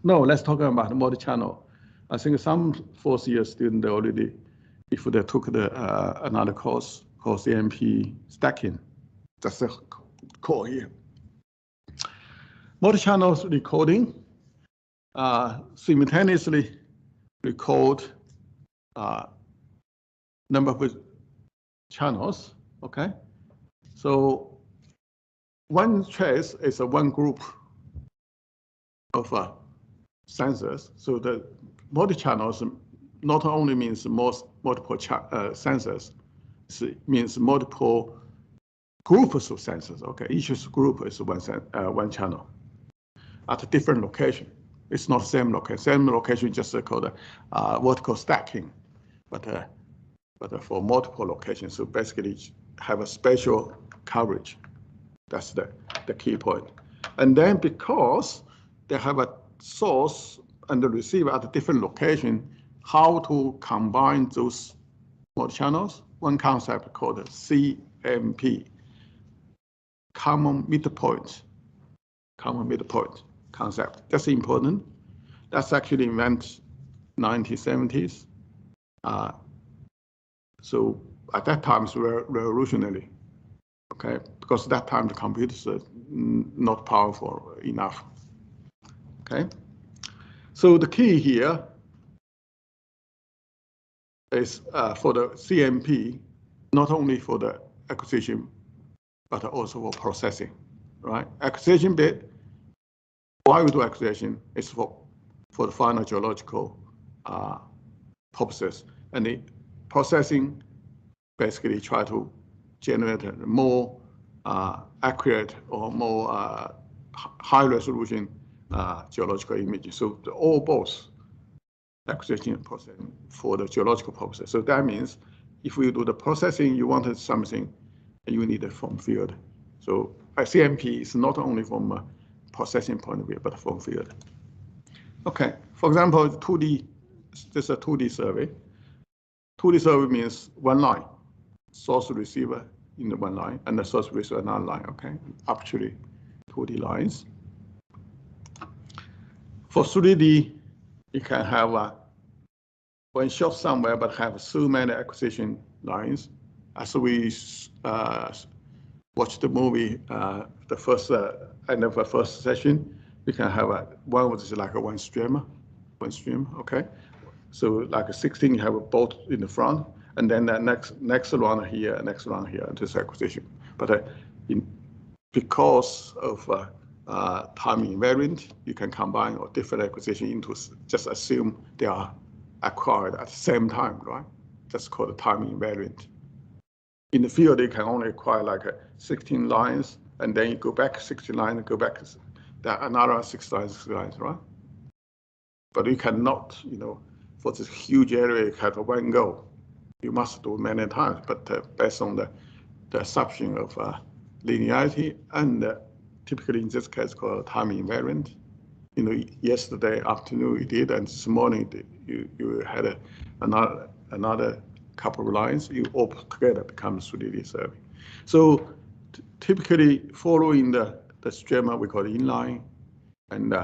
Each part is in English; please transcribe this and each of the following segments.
No, let's talk about multi-channel. I think some fourth-year students already, if they took another course called CMP stacking, that's the core here. Multi-channel recording simultaneously record number of channels. Okay, so one trace is one group of sensors. So the multi-channels not only means multiple sensors, it means multiple groups of sensors. Okay, each group is one channel at a different location. It's not same location. Same location just called vertical stacking, but for multiple locations. So basically, have a spatial coverage. That's the key point. And then because they have a source and the receiver at a different location, how to combine those multi-channels? One concept called CMP, common midpoint concept. That's important. That's actually invented 1970s. So at that time it's revolutionary. Okay, because at that time the computers are not powerful enough. Okay, so the key here is for the CMP, not only for the acquisition, but also for processing, right? Acquisition bit, why we do acquisition is for the final geological purposes, and the processing basically try to generate a more accurate or more high resolution geological images. So all both acquisition and processing for the geological purposes. So that means if we do the processing, you wanted something, and you need a form field. So CMP is not only from a processing point of view, but from field. Okay, for example, 2D, this is a 2D survey. 2D survey means one line, source receiver in the one line, and the source receiver another line, okay? Actually, 2D lines. For 3D, you can have one shot somewhere, but have so many acquisition lines. As we watch the movie, the first end of the first session, we can have one which is like one stream, okay? So like a 16, you have a bolt in the front, and then the next round here, this acquisition. But because of timing invariant, you can combine or different acquisition into just assume they are acquired at the same time, right? That's called a timing invariant. In the field, you can only acquire like 16 lines, and then you go back 16 lines and go back another 6 lines, right? But you cannot, for this huge area, you have one go. You must do many times, but based on the assumption of linearity and typically in this case called timing invariant. Yesterday afternoon you did, and this morning you had another couple of lines. You all put together becomes 3D survey. So typically following the streamer we call inline, and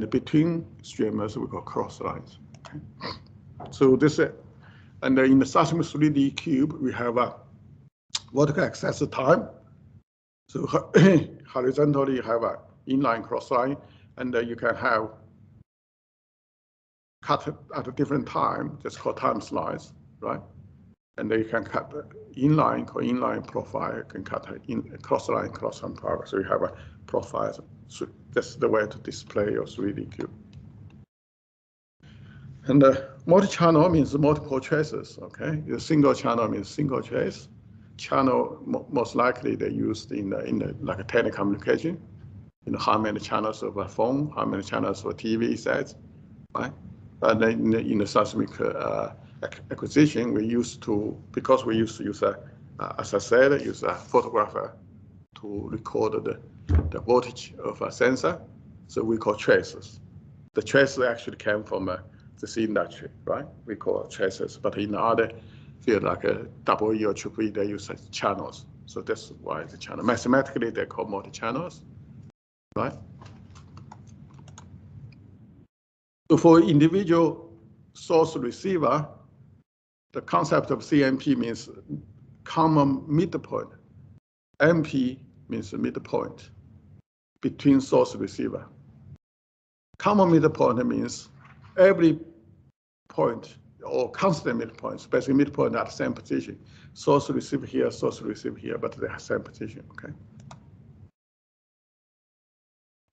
between streamers we call cross lines. Okay. So this, and in the Seismology 3D cube we have a vertical access time. So horizontally you have a inline cross line, and you can have cut at a different time, that's called time slice, right? And then you can cut inline profile, you can cut in cross line profile. So you have a profile. So that's the way to display your 3D cube. And multi-channel means multiple traces, okay? The single channel means single trace. Channel, most likely they used in like a telecommunication. How many channels of a phone, how many channels of a TV sets, right? And then in the seismic acquisition, because we used to use as I said, use a photographer to record the voltage of a sensor. So we call traces. The traces actually came from this industry, right? We call traces, but in other field like a EE or EEE, they use channels. So that's why the channel. Mathematically, they're called multi-channels, right? So for individual source receiver, the concept of CMP means common midpoint. MP means midpoint between source receiver. Common midpoint means every point or constant midpoint, basically midpoint at the same position. Source receiver here, source receiver here, but they have same position, okay?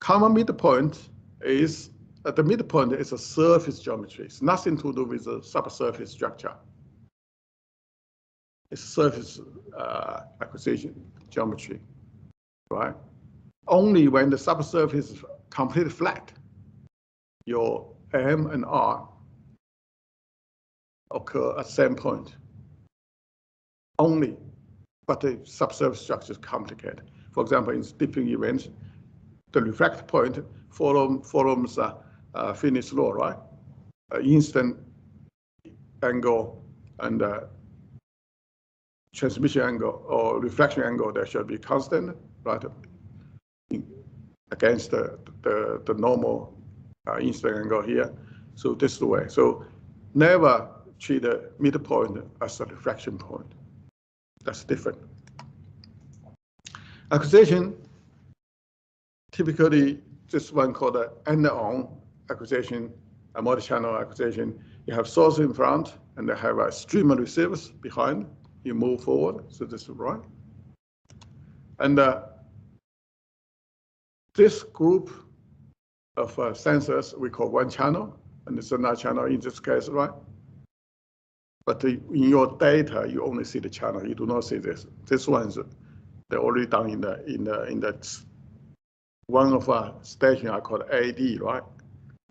Common midpoint is, the midpoint is a surface geometry. It's nothing to do with the subsurface structure. It's surface acquisition geometry, right? Only when the subsurface is completely flat, your M and R occur at the same point. Only, but the subsurface structure is complicated. For example, in steeping events, the refracted point follows Finney's law, right? Instant angle and transmission angle or reflection angle, that should be constant, right? Against the normal instant angle here. So this is the way. So never treat the midpoint as a reflection point. That's different. Acquisition, typically this one called an end-on acquisition, a multi-channel acquisition. You have source in front and they have a stream of receivers behind. You move forward, so this is right. And this group of sensors we call one channel, and it's another channel in this case, right? But in your data, you only see the channel. You do not see this. This one's they're already done in the one of our station I call AD, right?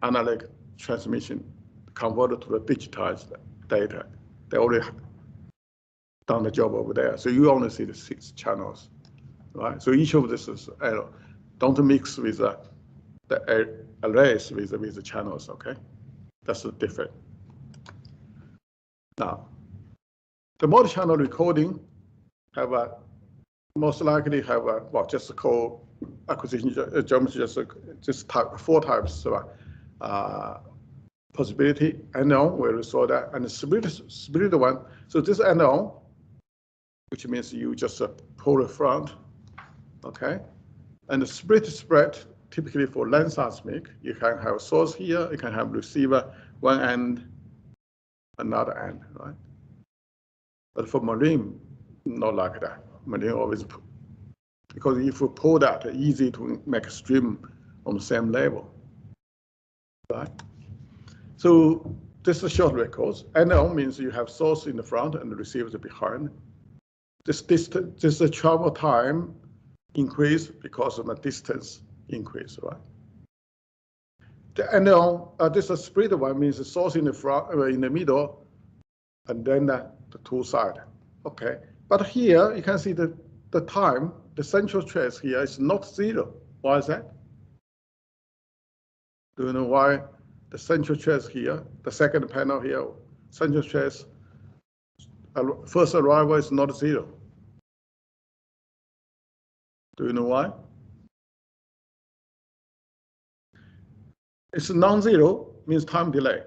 Analog transmission converted to the digitized data. They already done the job over there. So you only see the 6 channels, right? So each of this is error. Don't mix with the arrays with the channels, okay? That's different. Now, the multi-channel recording have most likely have well, just called acquisition geometry, just 4 types of possibility. Unknown, we saw that, and the split one. So this unknown, which means you just pull the front, okay? And the split spread, typically for land seismic, you can have a source here, you can have receiver one end, another end, right? But for marine, not like that. Marine always, because if you pull that, it's easy to make a stream on the same level, right? So this is short records. NL means you have source in the front and the receivers behind. This distance, this travel time increase because of the distance increase, right? The NL, this is split one means the source in the front, in the middle, and then the 2 sides. Okay, but here you can see the time, the central trace here is not 0. Why is that? Do you know why the central trace here, the second panel here, central trace, first arrival is not 0? Do you know why? It's non-zero means time delay.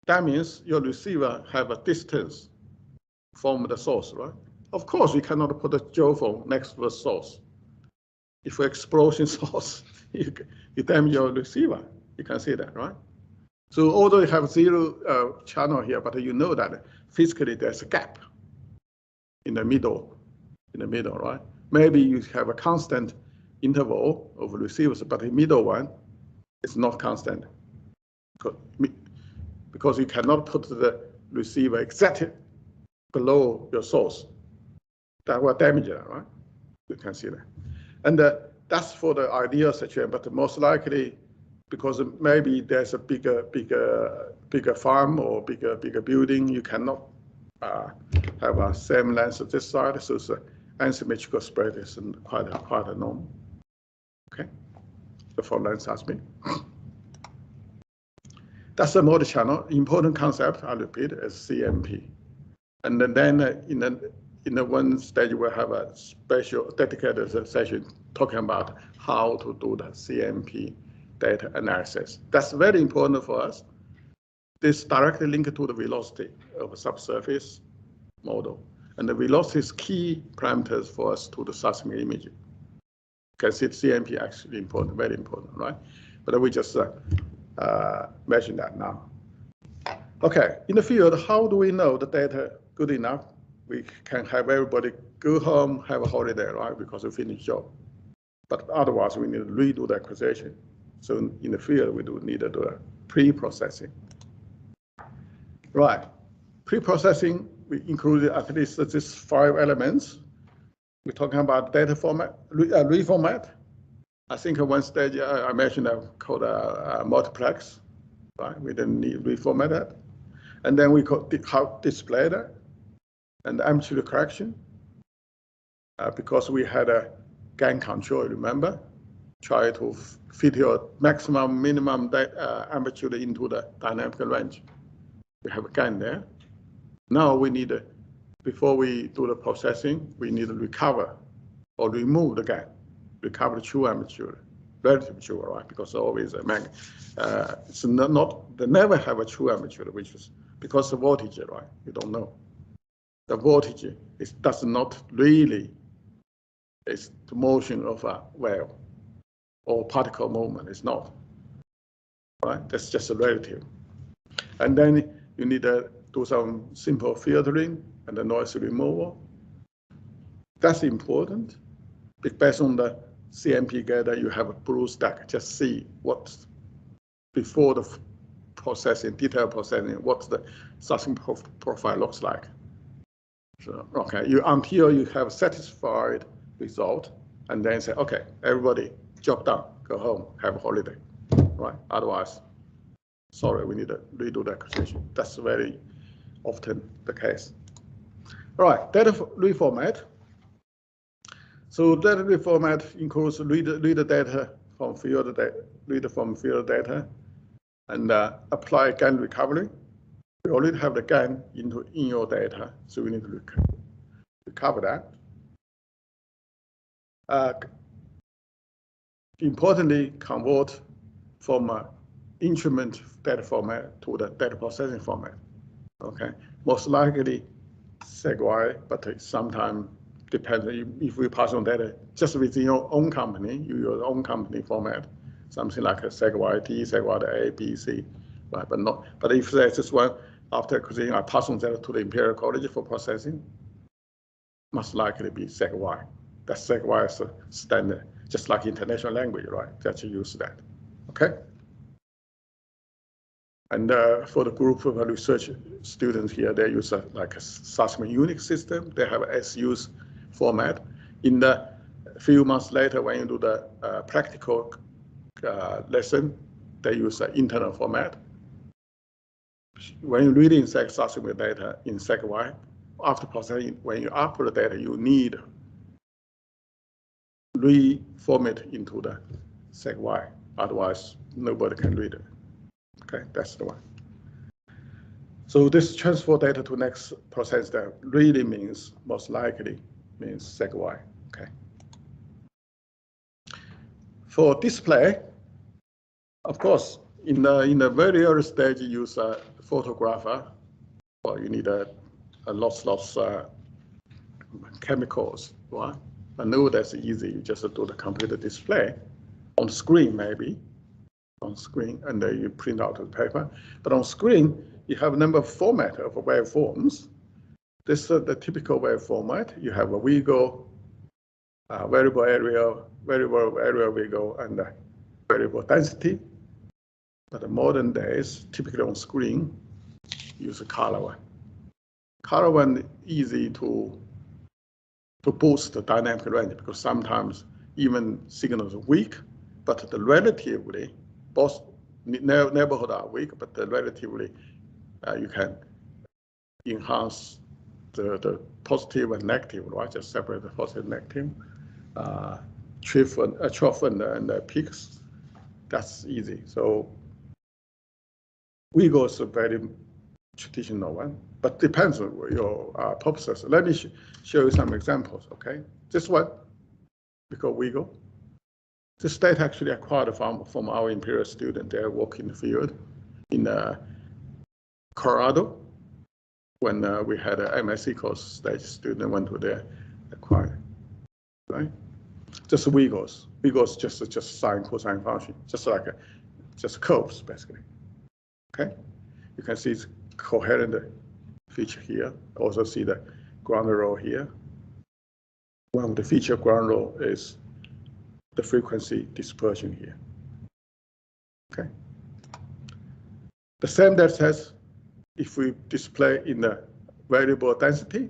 That means your receiver have a distance from the source, right? Of course, you cannot put a geophone next to the source. If an explosion source, you damage your receiver. You can see that, right? So although you have 0 channel here, but you know that physically there's a gap in the middle, right? Maybe you have a constant interval of receivers, but the middle one is not constant because you cannot put the receiver exactly below your source. That will damage it, right? You can see that. And that's for the ideal situation, but most likely, because maybe there's a bigger farm or bigger building, you cannot have a same length of this side, so it's asymmetrical spread is quite a norm. Okay, for land seismic. That's a multi-channel. Important concept, I repeat, is CMP. And then in the one stage, we'll have a special dedicated session talking about how to do the CMP data analysis. That's very important for us. This directly linked to the velocity of a subsurface model. And the velocity is key parameters for us to the seismic imaging. You can see CMP actually important, very important, right? But we just mention that now. Okay, in the field, how do we know the data good enough? We can have everybody go home, have a holiday, right? Because we finished job. But otherwise, we need to redo the acquisition. So in the field, we do need to do a pre-processing. Right, pre-processing, we included at least these 5 elements. We're talking about data format, reformat. I think at one stage I mentioned called a multiplex, right? We didn't need to reformat that. And then we could how display that and amplitude correction because we had a gain control, remember? Try to fit your maximum, minimum amplitude into the dynamic range. We have a gain there. Now we need, before we do the processing, we need to recover or remove the gain, recover the true amplitude, relative true, right? Because always it's not, they never have a true amplitude, which is because the voltage, right? You don't know. The voltage does not really, it's the motion of a wave or particle movement. It's not, right? That's just a relative. And then you need to do some simple filtering and the noise removal. That's important. Based on the CMP data, you have a blue stack. Just see what's before the processing, detailed processing, what the seismic profile looks like. So, okay, until you have satisfied result, and then say, okay, everybody, job done, go home, have a holiday, right? Otherwise, sorry, we need to redo the acquisition. That's very often the case. All right, data reformat. So data reformat includes read the data from field data, read from field data, and apply gain recovery. We already have the gain in your data, so we need to recover that. Importantly, convert from instrument data format to the data processing format. Okay, most likely SegWire, but sometimes depends if we pass on data just within your own company, your own company format, something like a SegWire D, SegWire A, B, C, right? But not. But if there's just one after acquisition, I pass on data to the Imperial College for processing, must likely be SegWire. That's SegWire's standard, just like international language, right? That you use that. Okay. And for the group of research students here, they use like a seismic Unix system. They have a SU's format. In the few months later, when you do the practical lesson, they use an internal format. When you're reading seismic data in SegWire, after processing, when you upload the data, you need reformat into the SegWire. Otherwise, nobody can read it. Okay, that's the one. So this transfer data to next process that really means, most likely means SegWire, okay. For display, of course, in the very early stage, you use a photographer, or you need a lots chemicals, right? I know that's easy, you just do the computer display on screen maybe. On screen, and then you print out the paper. But on screen, you have a number of format of waveforms. This is the typical wave format. You have a Vigo, variable area Vigo, and variable density. But the modern days, typically on screen, use a color one. Color one easy to boost the dynamic range because sometimes even signals are weak, but the relatively both neighborhood are weak, but relatively you can enhance the positive and negative, right? Just separate the positive and negative, trough and peaks. That's easy. So Vigo is a very traditional one, but depends on your purposes. Let me show you some examples. Okay, this one we call Vigo. This data actually acquired from our Imperial student. They work in the field in Colorado. When we had an MSc course stage student went to there, acquired, right? Just wiggles. Wiggles just sine cosine function, just curves basically. Okay, you can see it's coherent feature here. Also see the ground row here. One of the feature ground row is the frequency dispersion here. Okay. The same data set, if we display in the variable density,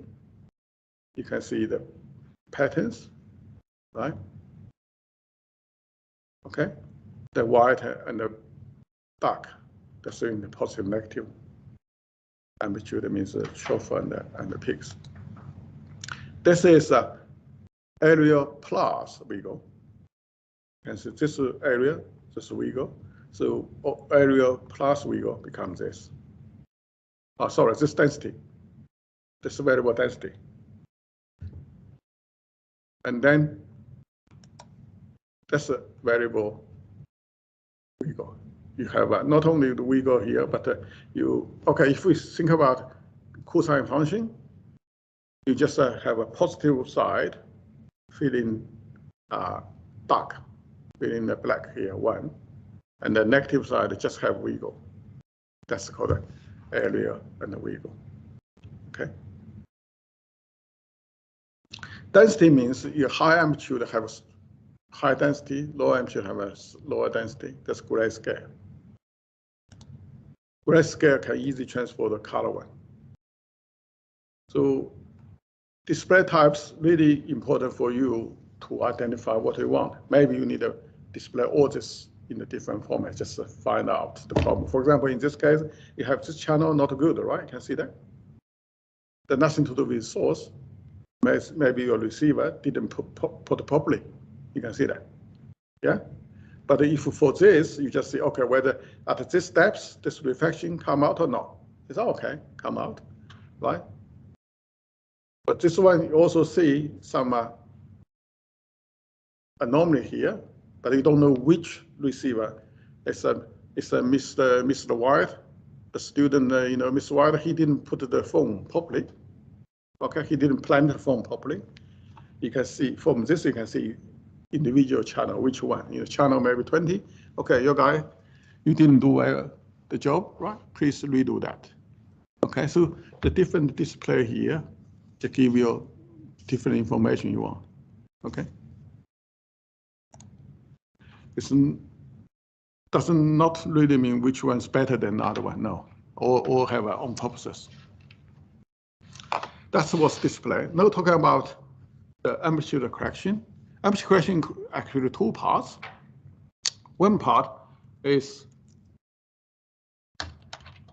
you can see the patterns, right? Okay. The white and the dark, that's in the positive negative amplitude, means the chauffeur and the peaks. This is area plus wiggle. And so this area, this wiggle. So area plus wiggle becomes this. Oh, sorry, this density. This variable density. And then that's a variable wiggle. You have not only the wiggle here, but okay, if we think about cosine function, you just have a positive side filling dark, filling the black here, 1. And the negative side just have wiggle. That's called the area and the wiggle. Okay. Density means your high amplitude have a high density, low amplitude have a lower density. That's grayscale. Grayscale can easily transfer the color one. So display types really important for you to identify what you want. Maybe you need to display all this in a different format just to find out the problem. For example, in this case, you have this channel not good, right? You can see that. There's nothing to do with source. Maybe your receiver didn't put properly. You can see that. Yeah. But if for this, you just say, okay, whether at this steps, this reflection come out or not. It's okay, come out, right? But this one, you also see some anomaly here, but you don't know which receiver. It's a Mr. White, the student, Mr. White, he didn't put the phone properly. Okay, he didn't plan the phone properly. You can see from this, you can see individual channel, which one, channel maybe 20. Okay, your guy, you didn't do the job, right? Please redo that. Okay, so the different display here to give you different information you want. Okay. It doesn't not really mean which one's better than the other one, no. All have their own purposes. That's what's displayed. Now talking about the amplitude correction. Amplitude correction actually 2 parts. One part is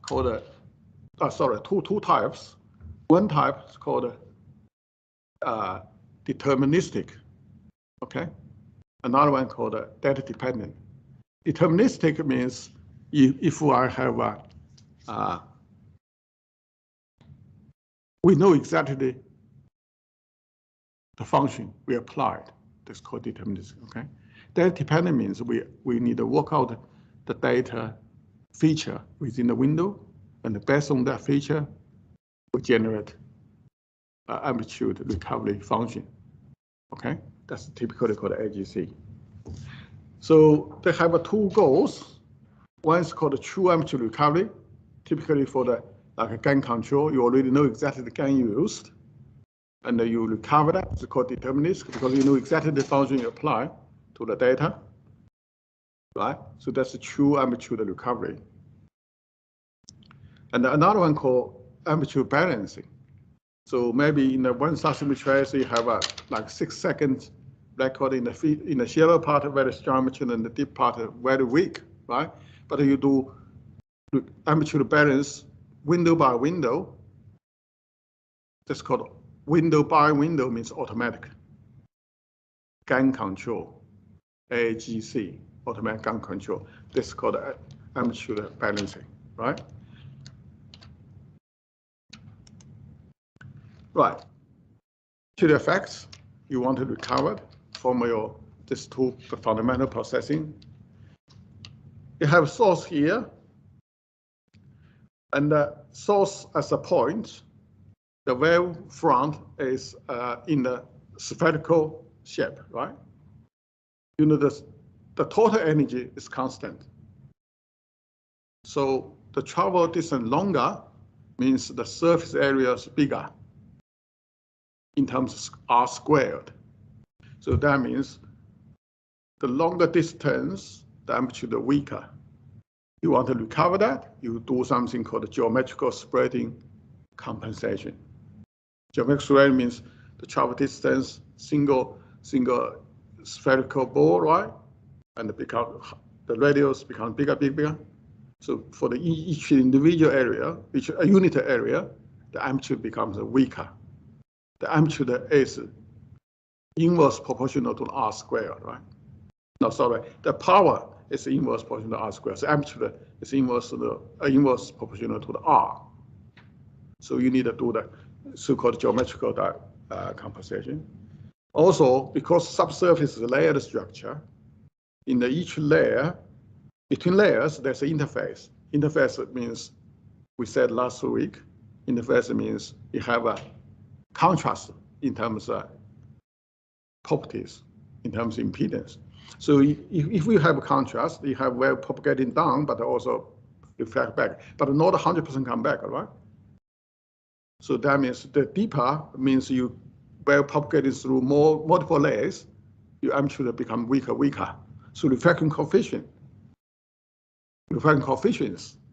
called two types. One type is called deterministic. Okay. Another one called data dependent. Deterministic means if I have we know exactly the function we applied. That's called deterministic. Okay. Data dependent means we need to work out the data feature within the window, and based on that feature, we generate amplitude recovery function. Okay, that's typically called AGC. So they have 2 goals. One is called true amplitude recovery, typically for the gain control. You already know exactly the gain you used, and you recover that. It's called deterministic because you know exactly the function you apply to the data, right? So that's the true amplitude recovery. And another one called amplitude balancing. So maybe in the one seismic trace, you have like 6 seconds record in the shallow part very strong amplitude and the deep part very weak, right? But you do amplitude balance window by window. That's called window by window, means automatic gain control, AGC, automatic gain control. This is called amplitude balancing, right? Right. To the effects you want to recover from your these two fundamental processing. You have source here, and the source as a point. The wave front is in the spherical shape, right? You know, the total energy is constant. So the travel distance longer means the surface area is bigger in terms of r squared. So that means the longer distance, the amplitude is weaker. You want to recover that, you do something called geometrical spreading compensation. Geometrical spreading means the travel distance, single spherical ball, right? And the radius becomes bigger. So for each individual area, each unit area, the amplitude becomes weaker. The amplitude is inverse proportional to r squared, right? No, sorry, the power is inverse proportional to r squared. So amplitude is inverse proportional to the r. So you need to do the so-called geometrical compensation. Also, because subsurface is a layered structure, in each layer, between layers, there's an interface. Interface means, we said last week, interface means you have a contrast in terms of properties, in terms of impedance. So if we have a contrast, you have wave propagating down, but also reflect back, but not 100% come back, all right? So that means the deeper means you wave propagating through multiple layers, your amplitude become weaker. So reflection coefficients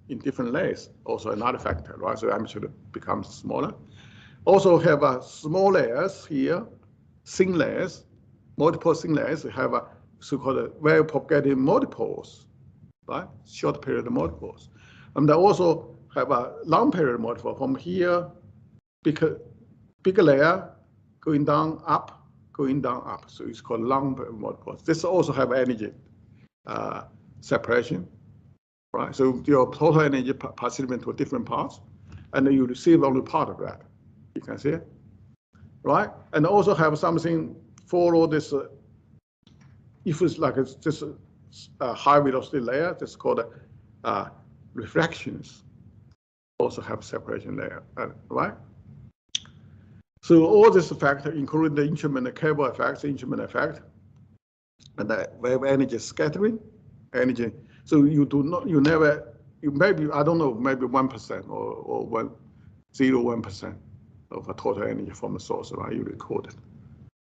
in different layers, also another factor, right? So amplitude becomes smaller. Also have a small layers here, thin layers, multiple thin layers. You have a so-called wave propagating multiples, right? Short period multiples. And they also have a long period multiple from here, bigger layer going down, up. So it's called long period multiples. This also have energy separation, right? So your total energy participate into different parts, and then you receive only part of that. You can see it, right? And also have something follow this. If it's like just a high velocity layer, that's called refractions. Also have separation layer, right? So all this factor, including the instrument cable effects, instrument effect, and the wave energy scattering, energy. So you maybe, I don't know, maybe 1% or 0.01% of the total energy from the source, right? You record it.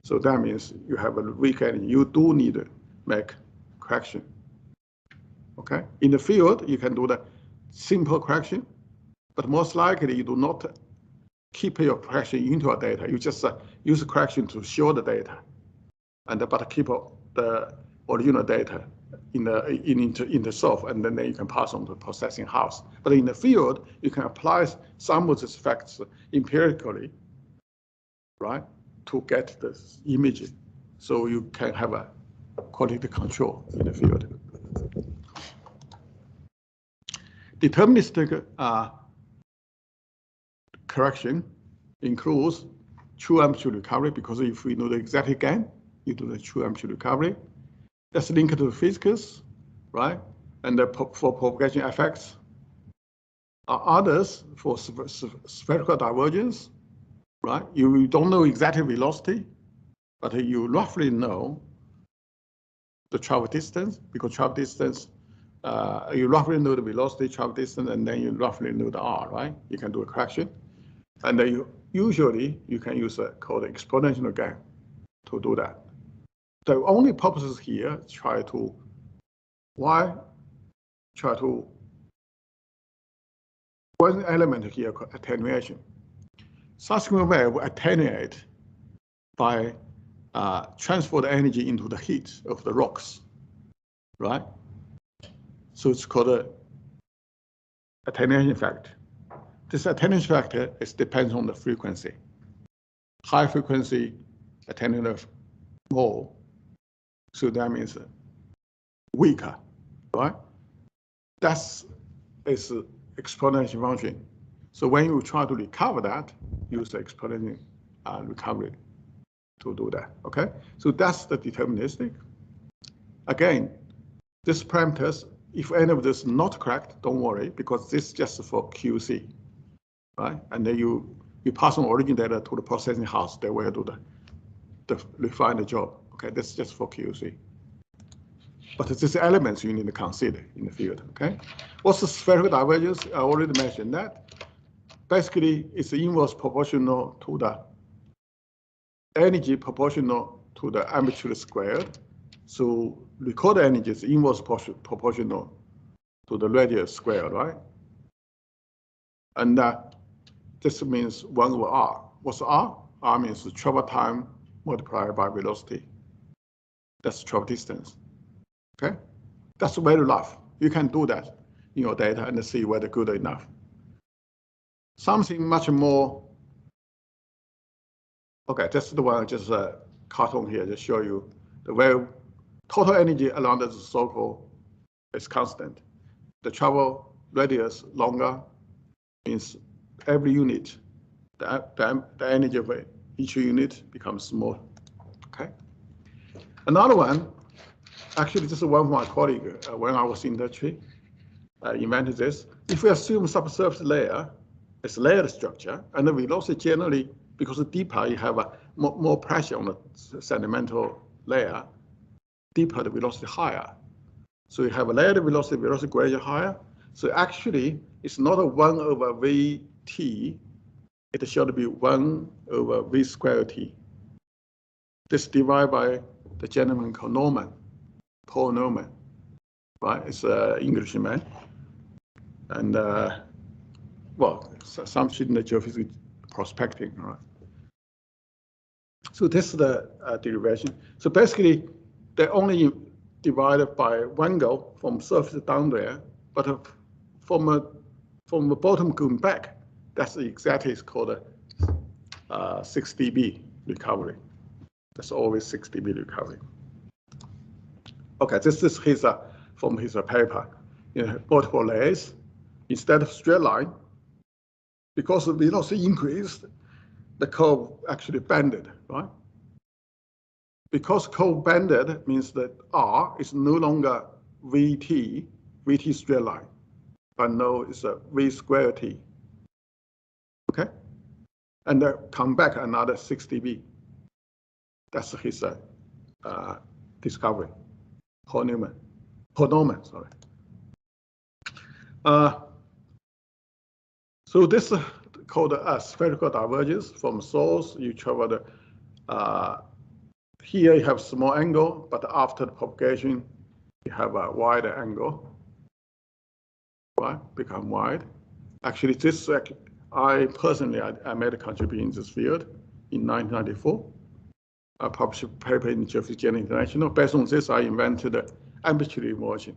So that means you have a weak energy. You do need to make correction. Okay? In the field, you can do the simple correction, but most likely you do not keep your correction into your data. You just use the correction to show the data, but keep the original data in the soft, and then you can pass on to the processing house. But in the field, you can apply some of these facts empirically, right, to get the image, so you can have a quality control in the field. Deterministic correction includes true amplitude recovery, because if we know the exact gain, you do the true amplitude recovery. That's linked to the physics, right? And for propagation effects. Others for spherical divergence, right? You don't know exact velocity, but you roughly know the travel distance, because travel distance, you roughly know the velocity, travel distance, and then you roughly know the R, right? You can do a correction. And then usually you can use called exponential gain to do that. The only purposes here try to one element here called attenuation. Subsequent wave will attenuate by transfer the energy into the heat of the rocks, right? So it's called a attenuation factor. This attenuation factor depends on the frequency. High frequency attenuated more, so that means weaker, right? That's exponential function. So when you try to recover that, use the exponential recovery to do that, okay? So that's the deterministic. Again, this parameters, if any of this is not correct, don't worry, because this is just for QC, right? And then you pass on origin data to the processing house, they will do the refine the job, okay? This is just for QC. But it's just elements you need to consider in the field, okay? What's the spherical divergence? I already mentioned that. Basically, it's inverse proportional to the energy proportional to the amplitude squared. So recorded energy is inverse proportional to the radius squared, right? And this means 1 over r. What's r? R means travel time multiplied by velocity. That's travel distance, okay? That's very rough. You can do that in your data and see whether good enough. Something much more, okay, this is the one I just cartoon here, just show you the way total energy around the circle is constant. The travel radius longer means every unit, the energy of each unit becomes small, okay? Another one, actually this is one of my colleagues when I was in industry, invented this. If we assume subsurface layer, it's layered structure, and the velocity generally, because deeper you have more pressure on the sedimental layer, deeper the velocity higher. So you have a layered velocity gradient higher. So actually, it's not a 1 over Vt, it should be 1 over V squared T. This divided by the gentleman called Norman, Paul Norman, right? It's an Englishman. And well, some student in geophysics prospecting, right? So this is the derivation. So basically, they only divided by one go from surface down there, but from the bottom going back, that's exactly called a 6 dB recovery. That's always 6 dB recovery. Okay, this is his from his paper. You know, multiple layers instead of straight line. Because the velocity increased, the curve actually bended, right? Because curve bended means that R is no longer VT straight line, but no, it's a V squared T. Okay? And then come back another 6 dB. That's his discovery. Paul Norman, sorry. So this is called a spherical divergence from source. You travel the, here you have small angle, but after the propagation, you have a wider angle, right? Become wide. Actually, this, I personally, I made a contribution in this field in 1994. I published a paper in Geophysics International. Based on this, I invented the amplitude inversion.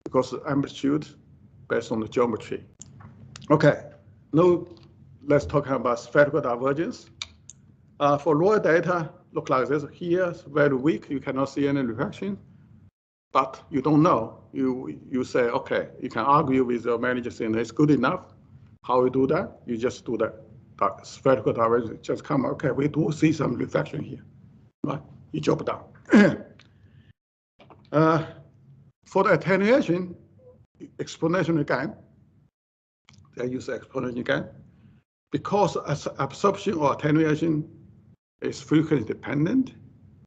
Because amplitude based on the geometry. Okay, now let's talk about spherical divergence. For raw data, look like this. Here, it's very weak. You cannot see any reflection, but you don't know. You say, okay, you can argue with your manager saying it's good enough. How we do that? You just do that spherical divergence. Just come, okay, we do see some reflection here, right? You drop down. For the attenuation, exponential again. They use exponential again. Because absorption or attenuation is frequency dependent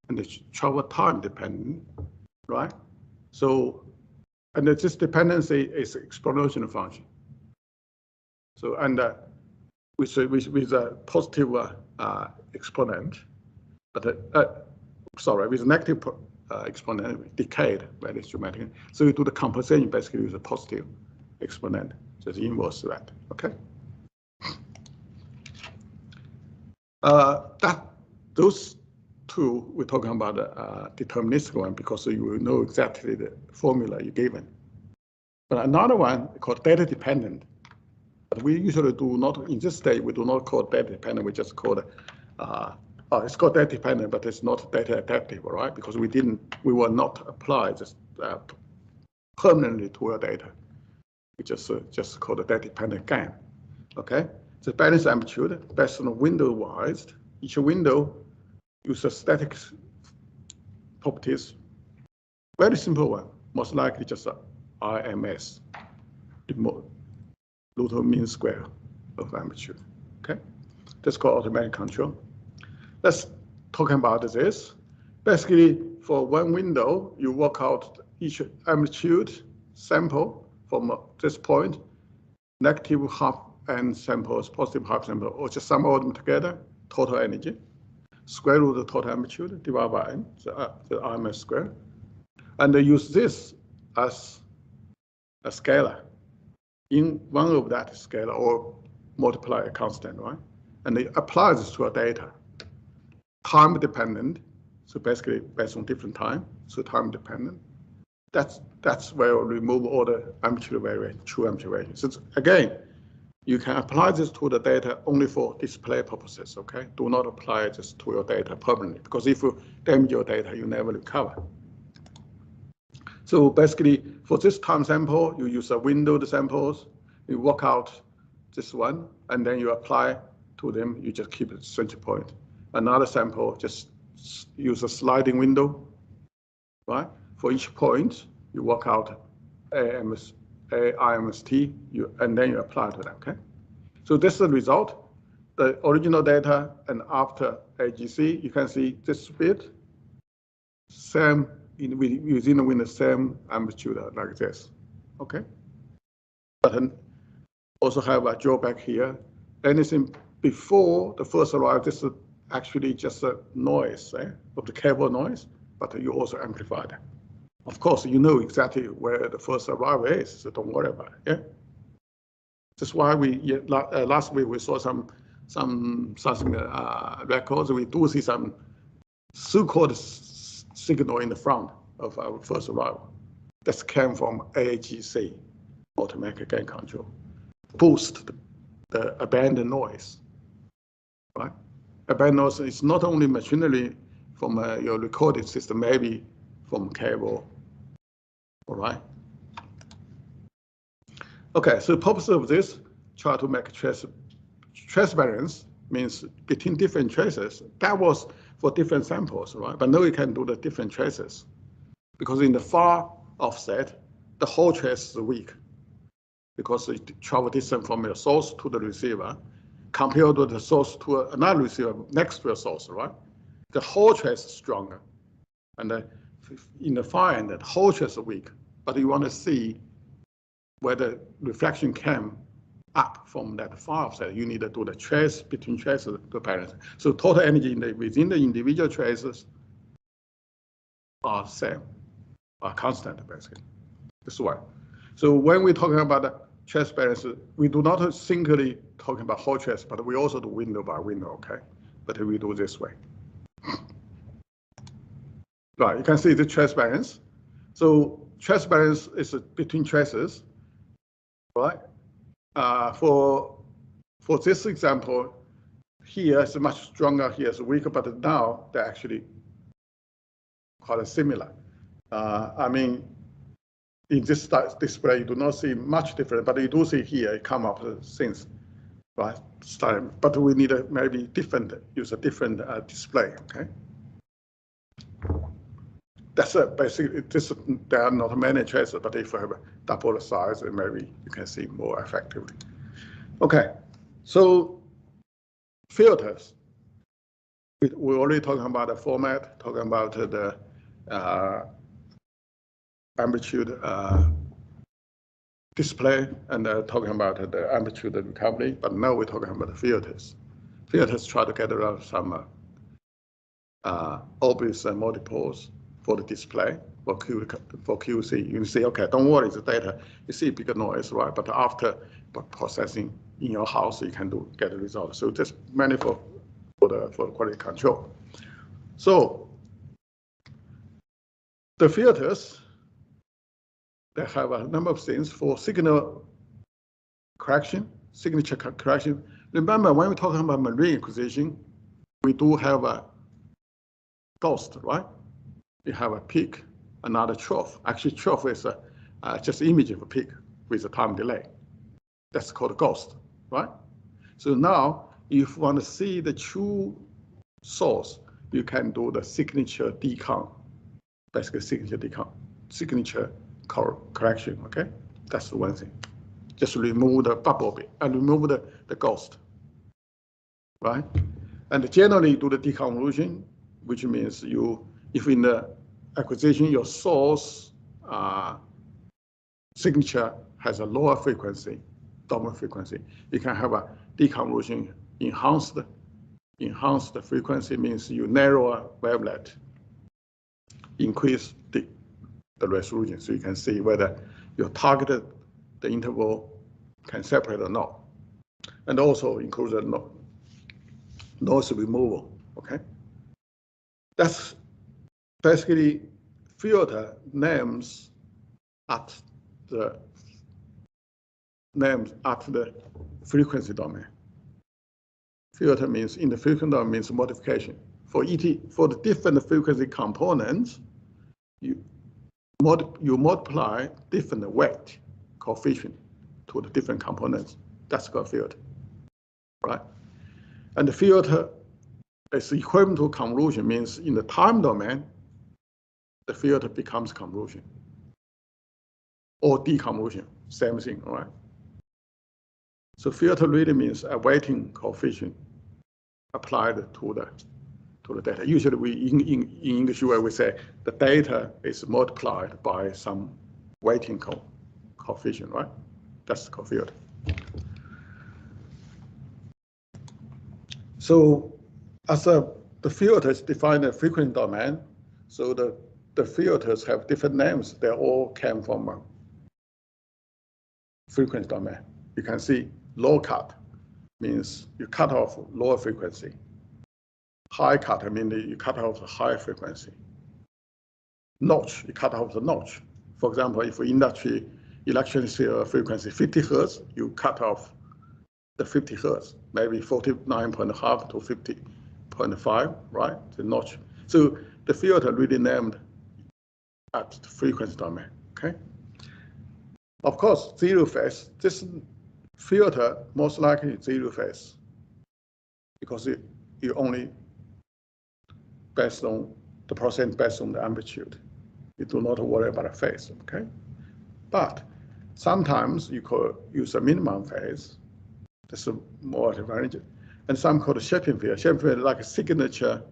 and it's travel time dependent, right? So, and this dependency is exponential function. So, and with a positive exponent, but sorry, with a negative exponent, decayed very dramatically. So you do the compensation basically with a positive exponent, just inverse that, okay? Those two, we're talking about deterministic one because you will know exactly the formula you're given. But another one called data dependent. But we usually do not, in this stage, we do not call data dependent, we just call it, it's called data dependent, but it's not data adaptive, right? Because we will not apply just permanently to our data. We just call it data dependent again, okay? The balance amplitude based on window wise, each window use a static properties. Very simple one, most likely just a RMS, total mean square of amplitude. Okay, that's called automatic control. Let's talk about this. Basically, for one window, you work out each amplitude sample from this point, negative half n samples, positive half sample, or just sum all of them together, total energy, square root of the total amplitude divided by n, the RMS square. And they use this as a scalar in one of that scalar, or multiply a constant, right? And they apply this to a data. Time dependent, so basically based on different time, so time dependent. That's where we remove all the amplitude variation, true amplitude variation. So again, you can apply this to the data only for display purposes, okay? Do not apply this to your data permanently, because if you damage your data, you never recover. So basically, for this time sample, you use a windowed samples, you work out this one, and then you apply to them, you just keep it center point. Another sample, just use a sliding window, right? For each point, you work out IMST, and then you apply to them, okay? So this is the result. The original data and after AGC, you can see this bit, same, within the window, same amplitude like this, okay? But then also have a drawback here. Anything before the first arrival, this is actually just a noise, of the cable noise, but you also amplify that. Of course, you know exactly where the first arrival is, so don't worry about it, yeah? That's why last week we saw some records. We do see some so-called signal in the front of our first arrival. That came from AGC, automatic gain control. Boost the abandoned noise, right? Abandoned noise is not only machinery from your recording system, maybe from cable, all right? Okay, so the purpose of this, try to make trace variance, means between different traces. That was for different samples, right? But now you can do the different traces, because in the far offset, the whole trace is weak, because it travel distance from your source to the receiver, compared to the source to another receiver next to your source, right? The whole trace is stronger, and in the far end, the whole trace is weak. But you want to see where the reflection came up from that far offset. You need to do the trace between traces to balance. So total energy within the individual traces are same, are constant basically. This is why. So when we're talking about the trace balance, we do not simply talking about whole trace, but we also do window by window, okay? But we do this way. Right, you can see the trace balance. So trace balance is between traces, right? For this example, here it's much stronger, here it's weaker, but now they're actually quite similar. I mean, in this display, you do not see much difference, but you do see here it come up since, right? Time, but we need maybe use a different display, okay? That's basically, there are not many traces, but if you have double the size, then maybe you can see more effectively. Okay, so filters. We're already talking about the format, talking about the amplitude display, and talking about the amplitude recovery, but now we're talking about the filters. Filters try to get around some obvious multiples for the display, for QC. You say, okay, don't worry, the data, you see bigger noise, right? But after processing in your house, you can get the result. So just manifold for quality control. So the filters, they have a number of things for signal correction, signature correction. Remember, when we're talking about marine acquisition, we do have a ghost, right? You have a peak, another trough. Actually, trough is just image of a peak with a time delay. That's called a ghost, right? So now, if you want to see the true source, you can do the signature decount, basically signature correction, okay? That's the one thing. Just remove the bubble bit and remove the ghost, right? And generally do the deconvolution, which means if in the acquisition, your source signature has a lower frequency, dominant frequency, you can have a deconvolution enhanced frequency, means you narrow a wavelet, increase the resolution, so you can see whether your targeted the interval can separate or not, and also include the noise removal. Okay, that's basically filter names at the frequency domain. Filter means in the frequency domain means modification. For the different frequency components, you multiply different weight coefficient to the different components. That's called filter, right? And the filter is equivalent to convolution, means in the time domain, the filter becomes convolution or deconvolution, same thing, all right? So filter really means a weighting coefficient applied to the data. Usually we in English we say the data is multiplied by some weighting coefficient, right? That's called filter. So as the filter is defined in frequency domain, so the filters have different names. They all came from a frequency domain. You can see low cut means you cut off lower frequency. High cut, I mean you cut off the high frequency. Notch, you cut off the notch. For example, if industry electricity frequency 50 Hertz, you cut off the 50 Hertz, maybe 49.5 to 50.5, right? The notch. So the filter really named at the frequency domain, okay? Of course, zero phase, this filter most likely zero phase because you only based on the percent based on the amplitude. You do not worry about a phase, okay? But sometimes you could use a minimum phase. That's a more advantage. And some called shaping field. Shaping field like a signature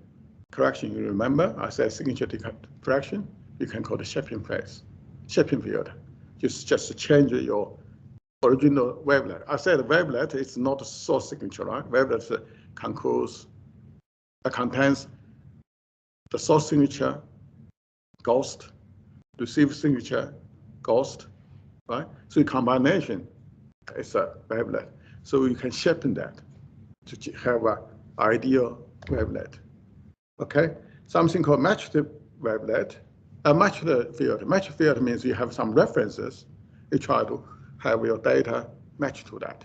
correction. You remember I said signature correction. You can call it shaping phase, shaping field. Just change your original wavelet. I said wavelet is not a source signature, right? Wavelet contains the source signature, ghost, receive signature, ghost, right? So the combination is a wavelet. So you can shape that to have an ideal wavelet. Okay, something called matched wavelet, matched field. Matched field means you have some references. You try to have your data match to that.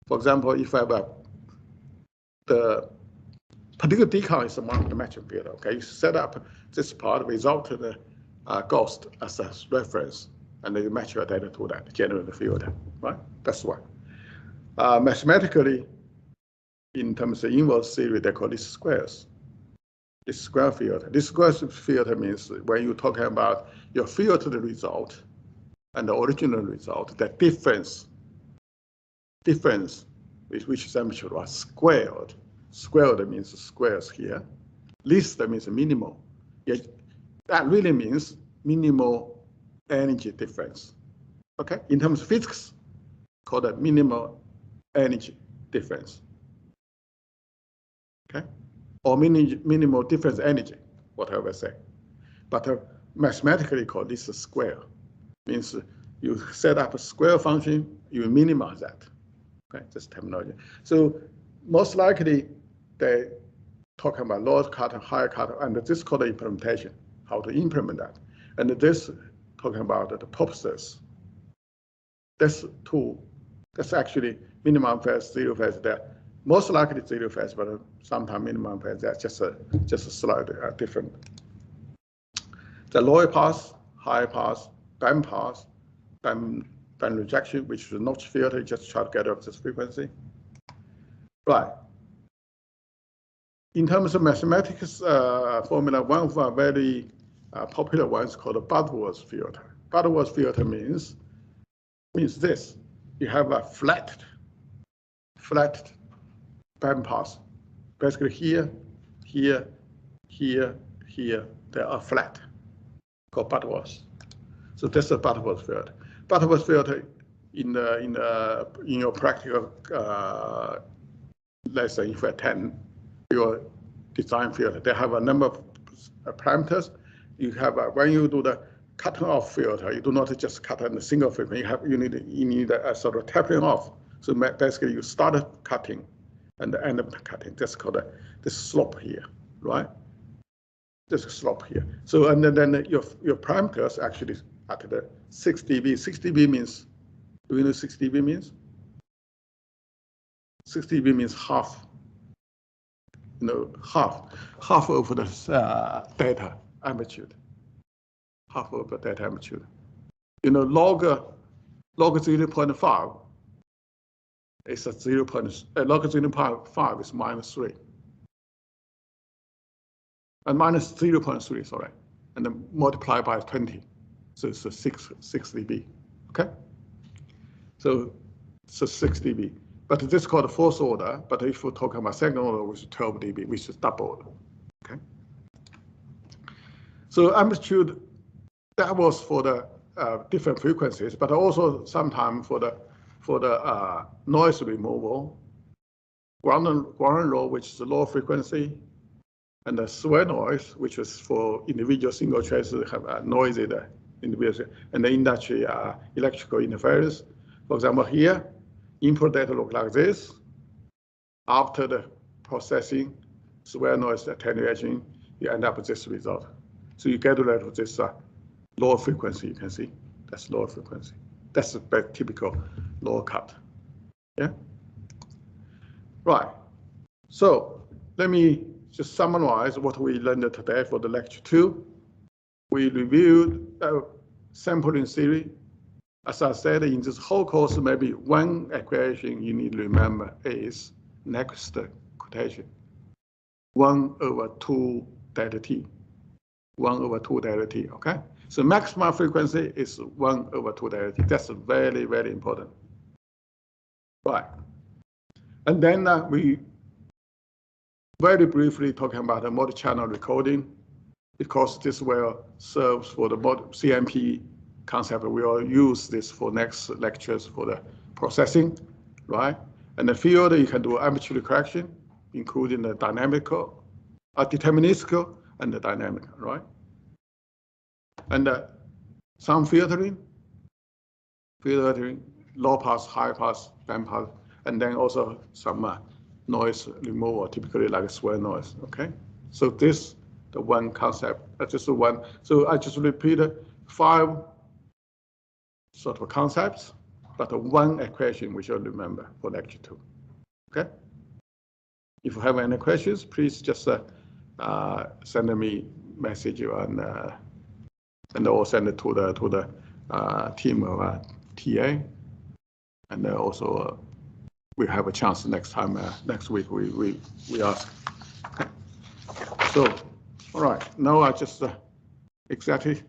For example, if I have the particular decount is one of the matching field. Okay, you set up this part without the ghost as a reference, and then you match your data to that, generate the field, right? That's one. Mathematically, in terms of inverse series, they call this squares. This square field. This square field means when you're talking about your filtered result and the original result, the difference with which temperature are squared. Squared means squares here. Least means minimal. Yeah, that really means minimal energy difference. Okay, in terms of physics, called a minimal energy difference. Okay, or minimal difference energy, whatever I say. But mathematically called this a square. Means you set up a square function, you minimize that. Okay, this terminology. So most likely they talk about lower cut and higher cut, and this is called the implementation, how to implement that. And this talking about the purposes. That's actually minimum phase, zero phase there. Most likely zero phase, but sometimes minimum phase, that's just a slightly different. The lower pass, high pass, band pass, band rejection, which is a notch filter, you just try to get up this frequency. Right. in terms of mathematics formula, one of our very popular ones called a Butterworth filter. Butterworth filter means this: you have a flat bandpass. Basically, here, they are flat, called Butterworth. So this is a Butterworth filter. Butterworth filter in your practical lesson, if you attend your design filter, they have a number of parameters. You have when you do the cutting off filter, you do not just cut in a single filter. You need a sort of tapering off. So basically, you start cutting and end up cutting. That's called this slope here, right? This slope here. So and then your parameters actually at the 6 dB. 6 dB means, do you know 6 dB means? 6 dB means half. Half of the data amplitude. Half of the data amplitude. Log 0.5 is a log 0.5 is -3. And minus 0.3, sorry, and then multiply by 20. So it's a 6 dB, okay? So 6 dB. But this is called fourth order, but if we're talking about second order, which is 12 dB, which is double, okay? So amplitude, that was for the different frequencies, but also sometimes for the noise removal, ground roll, which is the low frequency, and the sway noise, which is for individual single traces have a noisy individual, and the industry electrical interference. For example, here, input data look like this. After the processing, sway noise attenuation, you end up with this result. So you get rid of this lower frequency. You can see that's lower frequency. That's a very typical lower cut. Yeah. Right. So let me just summarize what we learned today for the lecture 2. We reviewed sampling theory. As I said, in this whole course, maybe one equation you need to remember is next quotation, 1/2 delta t. 1/2 delta t, okay? So maximum frequency is 1/2 delta t. That's very, very important. Right. And then we very briefly talking about the multi-channel recording, because this will serve for the CMP concept. We will use this for next lectures for the processing, right? And the field, you can do amplitude correction, including the dynamical, deterministical, and the dynamic, right? And some filtering, low pass, high pass, band pass, and then also some noise removal, typically like sway noise, okay? So this, the one concept, just the one. So I just repeated 5 sort of concepts, but the one equation we should remember for lecture 2, okay? If you have any questions, please just send me message and or send it to the team of TA, and also we have a chance next time, next week we ask. Okay. So, all right, now I just exactly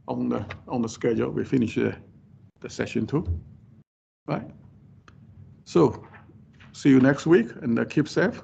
on the schedule, we finish the session 2, right? So, see you next week, and keep safe.